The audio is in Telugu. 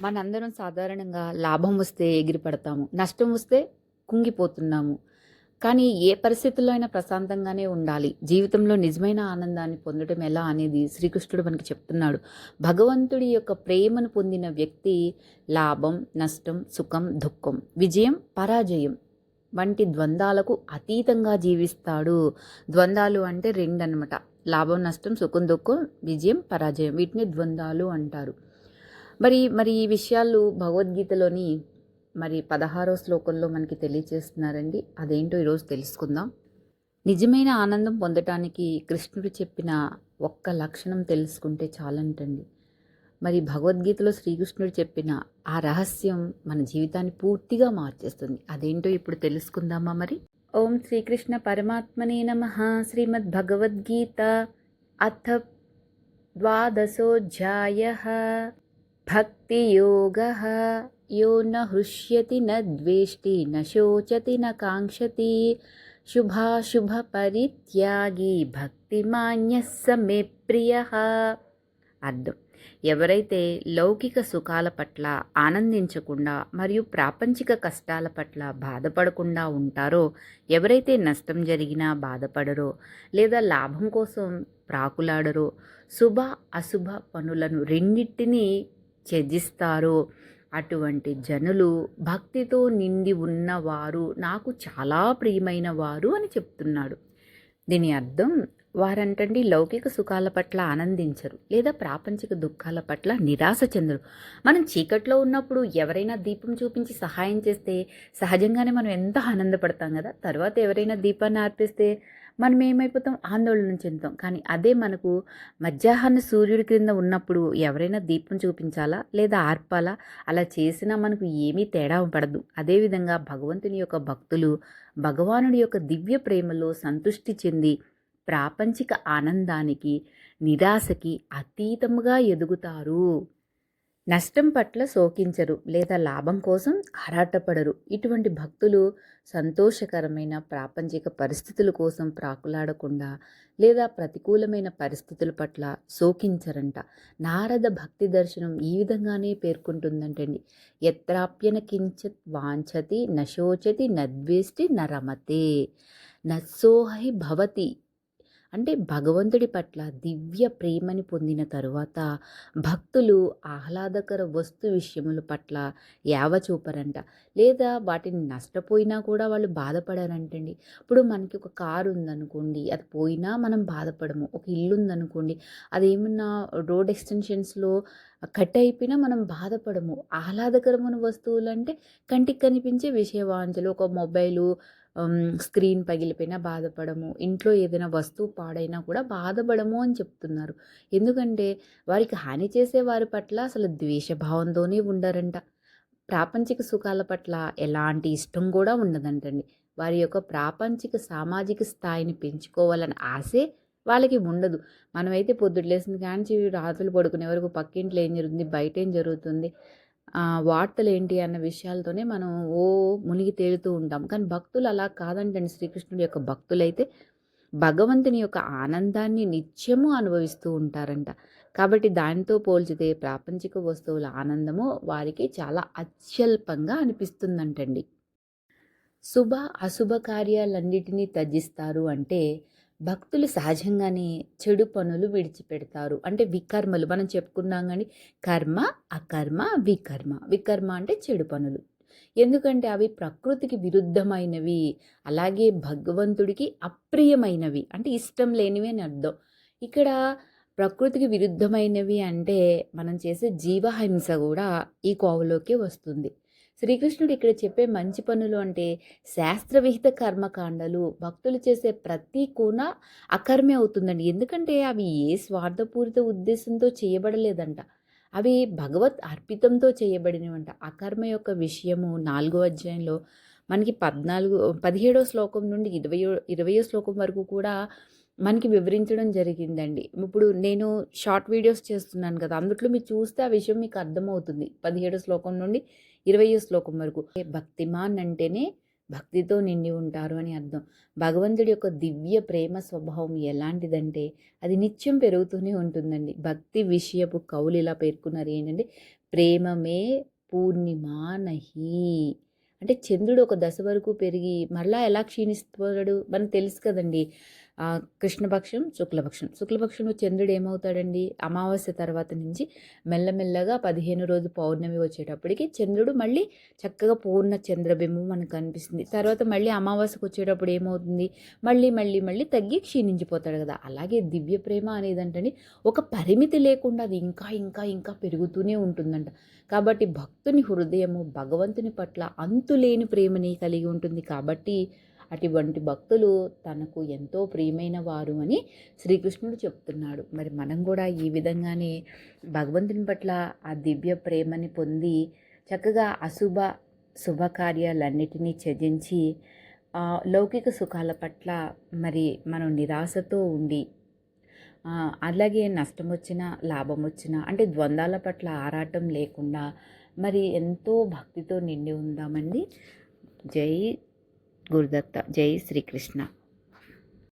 మనందరం సాధారణంగా లాభం వస్తే ఎగిరిపడతాము. నష్టం వస్తే కుంగిపోతున్నాము. కానీ ఏ పరిస్థితుల్లో అయినా ప్రశాంతంగానే ఉండాలి. జీవితంలో నిజమైన ఆనందాన్ని పొందడం ఎలా అనేది శ్రీకృష్ణుడు మనకి చెప్తున్నాడు. భగవంతుడి యొక్క ప్రేమను పొందిన వ్యక్తి లాభం, నష్టం, సుఖం, దుఃఖం, విజయం, పరాజయం వంటి ద్వంద్వాలకు అతీతంగా జీవిస్తాడు. ద్వంద్వాలు అంటే రెండనమాట. లాభం, నష్టం, సుఖం, దుఃఖం, విజయం, పరాజయం వీటిని ద్వంద్వాలు అంటారు. మరి ఈ విషయాలు భగవద్గీతలోని 16వ శ్లోకంలో మనకి తెలియచేస్తున్నారండి. అదేంటో ఈరోజు తెలుసుకుందాం. నిజమైన ఆనందం పొందటానికి కృష్ణుడు చెప్పిన ఒక్క లక్షణం తెలుసుకుంటే చాలంటండి. భగవద్గీతలో శ్రీకృష్ణుడు చెప్పిన ఆ రహస్యం మన జీవితాన్ని పూర్తిగా మార్చేస్తుంది. అదేంటో ఇప్పుడు తెలుసుకుందామా మరి? ఓం శ్రీకృష్ణ పరమాత్మనే నమః. శ్రీమద్ భగవద్గీత అథ ద్వాదశోऽధ్యాయః. భక్తియోగః. యో న హృష్యతి న ద్వేష్టి న శోచతి న కాంక్షతి శుభాశుభ పరిత్యాగి భక్తిమాన్యః స మే ప్రియః. అర్థం: ఎవరైతే లౌకిక సుఖాల పట్ల ఆనందించకుండా మరియు ప్రాపంచిక కష్టాల పట్ల బాధపడకుండా ఉంటారో, ఎవరైతే నష్టం జరిగినా బాధపడరో లేదా లాభం కోసం ప్రాకులాడరో, శుభ అశుభ పనులను రెండింటినీ త్యజిస్తారో, అటువంటి జనులు భక్తితో నిండి ఉన్నవారు నాకు చాలా ప్రియమైన వారు అని చెప్తున్నాడు. దీని అర్థం, వారంటండి లౌకిక సుఖాల పట్ల ఆనందించరు లేదా ప్రాపంచిక దుఃఖాల పట్ల నిరాశ చెందరు. మనం చీకట్లో ఉన్నప్పుడు ఎవరైనా దీపం చూపించి సహాయం చేస్తే సహజంగానే మనం ఎంత ఆనందపడతాం కదా. తర్వాత ఎవరైనా దీపాన్ని ఆర్పిస్తే మనం ఏమైపోతాం? ఆందోళన చెందుతాం. కానీ అదే మనకు మధ్యాహ్న సూర్యుడి క్రింద ఉన్నప్పుడు ఎవరైనా దీపం చూపించాలా లేదా ఆర్పాలా, అలా చేసినా మనకు ఏమీ తేడా పడదు. అదేవిధంగా భగవంతుని యొక్క భక్తులు భగవానుడి యొక్క దివ్య ప్రేమలో సంతృష్టి చెంది ప్రాపంచిక ఆనందానికి, నిరాశకి అతీతముగా ఎదుగుతారు. నష్టం పట్ల శోకించరు లేదా లాభం కోసం ఆరాటపడరు. ఇటువంటి భక్తులు సంతోషకరమైన ప్రాపంచిక పరిస్థితుల కోసం ప్రాకులాడకుండా లేదా ప్రతికూలమైన పరిస్థితుల పట్ల శోకించరంట. నారద భక్తి దర్శనం ఈ విధంగానే పేర్కొంటుందంటండి. యత్రాప్యన కించిత్ వాంఛతి నశోచతి నద్వేష్టి నరమతే నత్సోహి భవతి. అంటే భగవంతుడి పట్ల దివ్య ప్రేమని పొందిన తరువాత భక్తులు ఆహ్లాదకర వస్తు విషయముల పట్ల యావ చూపరంట, లేదా వాటిని నష్టపోయినా కూడా వాళ్ళు బాధపడారంటండి. ఇప్పుడు మనకి ఒక కారు ఉందనుకోండి, అది పోయినా మనం బాధపడము. ఒక ఇల్లు ఉందనుకోండి, అదేమన్నా రోడ్ ఎక్స్టెన్షన్స్లో కట్ అయిపోయినా మనం బాధపడము. ఆహ్లాదకరమైన వస్తువులు అంటే కంటికి కనిపించే విషయవాంఛలు, ఒక మొబైలు స్క్రీన్ పగిలిపోయినా బాధపడము, ఇంట్లో ఏదైనా వస్తువు పాడైనా కూడా బాధపడము అని చెప్తున్నారు. ఎందుకంటే వారికి హాని చేసే వారి పట్ల అసలు ద్వేషభావంతోనే ఉండరంట. ప్రాపంచిక సుఖాల పట్ల ఎలాంటి ఇష్టం కూడా ఉండదంటండి. వారి యొక్క ప్రాపంచిక సామాజిక స్థాయిని పెంచుకోవాలని ఆశే వాళ్ళకి ఉండదు. మనమైతే పొద్దుట్లేసిన కాంచి రాత్రులు పడుకునే వరకు పక్కింట్లో ఏం జరుగుతుంది, బయట ఏం జరుగుతుంది, వార్తలు ఏంటి అన్న విషయాలతోనే మనం మునిగి తేలుతూ ఉంటాం. కానీ భక్తులు అలా కాదంటండి. శ్రీకృష్ణుడి యొక్క భక్తులైతే భగవంతుని యొక్క ఆనందాన్ని నిత్యము అనుభవిస్తూ ఉంటారంట. కాబట్టి దానితో పోల్చితే ప్రాపంచిక వస్తువుల ఆనందము వారికి చాలా అత్యల్పంగా అనిపిస్తుందంటండి. శుభ అశుభ కార్యాలన్నిటినీ త్యజిస్తారు అంటే భక్తులు సహజంగానే చెడు పనులు విడిచిపెడతారు. అంటే వికర్మలు మనం చెప్పుకున్నాం కానీ కర్మ, అకర్మ, వికర్మ. వికర్మ అంటే చెడు పనులు. ఎందుకంటే అవి ప్రకృతికి విరుద్ధమైనవి, అలాగే భగవంతుడికి అప్రియమైనవి, అంటే ఇష్టం లేనివి అని అర్థం. ఇక్కడ ప్రకృతికి విరుద్ధమైనవి అంటే మనం చేసే జీవహింస కూడా ఈ కోవలోకే వస్తుంది. శ్రీకృష్ణుడు ఇక్కడ చెప్పే మంచి పనులు అంటే శాస్త్రవిహిత కర్మకాండలు. భక్తులు చేసే ప్రతి కోణ అకర్మే అవుతుందండి. ఎందుకంటే అవి ఏ స్వార్థపూరిత ఉద్దేశంతో చేయబడలేదంట, అవి భగవత్ అర్పితంతో చేయబడినవంట. అకర్మ యొక్క విషయము 4వ అధ్యాయంలో మనకి 17వ శ్లోకం నుండి 20వ శ్లోకం వరకు కూడా మనకి వివరించడం జరిగిందండి. ఇప్పుడు నేను షార్ట్ వీడియోస్ చేస్తున్నాను కదా, అందుట్లో మీరు చూస్తే ఆ విషయం మీకు అర్థమవుతుంది. 17వ శ్లోకం నుండి 20వ శ్లోకం వరకు. భక్తిమాన్ అంటేనే భక్తితో నిండి ఉంటారు అని అర్థం. భగవంతుడి యొక్క దివ్య ప్రేమ స్వభావం ఎలాంటిదంటే అది నిత్యం పెరుగుతూనే ఉంటుందండి. భక్తి విషయపు కవులు ఇలా పేర్కొన్నారు ఏంటంటే, ప్రేమమే పూర్ణిమా నహి. అంటే చంద్రుడు ఒక దశ వరకు పెరిగి మళ్ళా ఎలా క్షీణిస్తాడు మనకు తెలుసు కదండి. కృష్ణపక్షం, శుక్లపక్షంలో చంద్రుడు ఏమవుతాడండి, అమావాస్య తర్వాత నుంచి మెల్లమెల్లగా 15 రోజు పౌర్ణమి వచ్చేటప్పటికి చంద్రుడు మళ్ళీ చక్కగా పూర్ణ చంద్రబింబం మనకు కనిపిస్తుంది. తర్వాత మళ్ళీ అమావాస్యకు వచ్చేటప్పుడు ఏమవుతుంది, మళ్ళీ మళ్ళీ మళ్ళీ తగ్గి క్షీణించిపోతాడు కదా. అలాగే దివ్య ప్రేమ అనేదంటని ఒక పరిమితి లేకుండా అది ఇంకా ఇంకా ఇంకా పెరుగుతూనే ఉంటుందంట. కాబట్టి భక్తుని హృదయము భగవంతుని పట్ల అంతులేని ప్రేమని కలిగి ఉంటుంది. కాబట్టి అటువంటి భక్తులు తనకు ఎంతో ప్రియమైన వారు అని శ్రీకృష్ణుడు చెప్తున్నాడు. మరి మనం కూడా ఈ విధంగానే భగవంతుని పట్ల ఆ దివ్య ప్రేమని పొంది చక్కగా శుభకార్యాలన్నిటినీ త్యజించి లౌకిక సుఖాల పట్ల మరి మనం నిరాశతో ఉండి, అలాగే నష్టం వచ్చినా లాభం వచ్చినా అంటే ద్వంద్వాల పట్ల ఆరాటం లేకుండా మరి ఎంతో భక్తితో నిండి ఉందామండి. జై గురుదత్త, జై శ్రీకృష్ణ.